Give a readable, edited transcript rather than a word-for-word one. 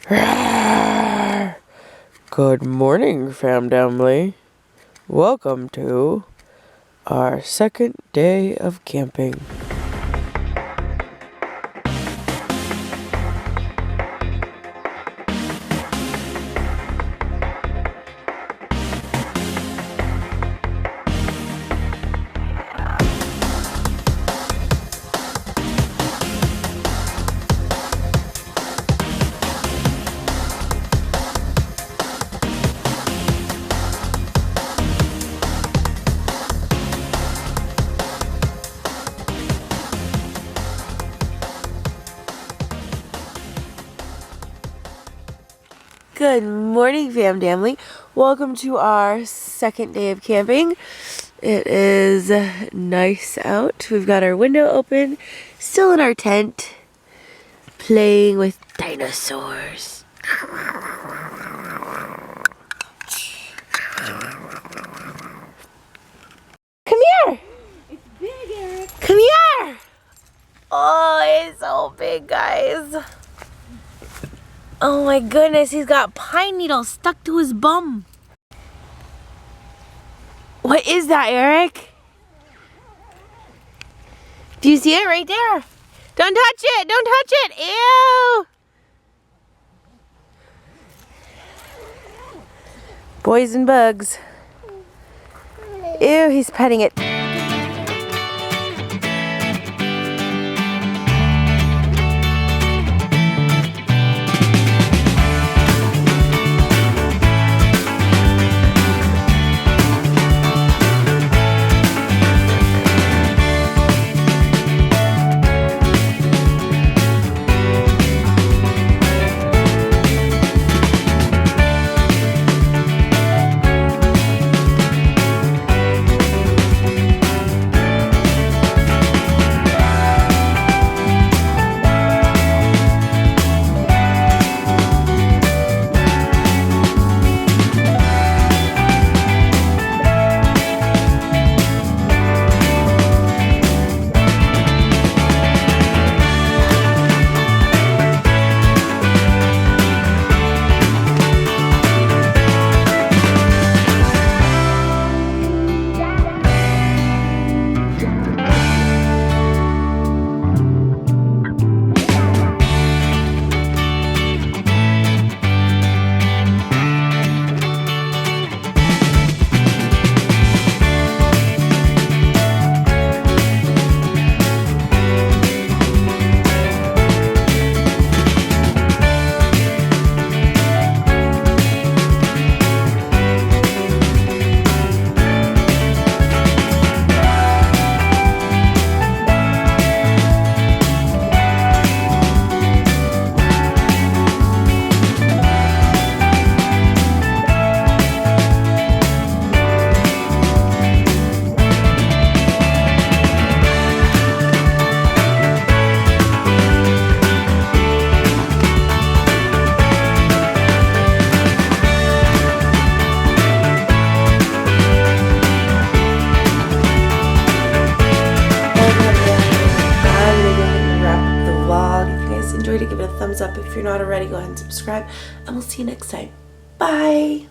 Rawr. Good morning, family. Welcome to our second day of camping. Good morning, family. Welcome to our second day of camping. It is nice out. We've got our window open, still in our tent, playing with dinosaurs. Come here! It's big, Eric. Come here! Oh, it's so big, guys. Oh my goodness, he's got pine needles stuck to his bum. What is that, Eric? Do you see it right there? Don't touch it! Don't touch it! Ew! Boys and bugs. Ew, he's petting it. Enjoyed it, give it a thumbs up. If you're not already, go ahead and subscribe, and we'll see you next time. Bye.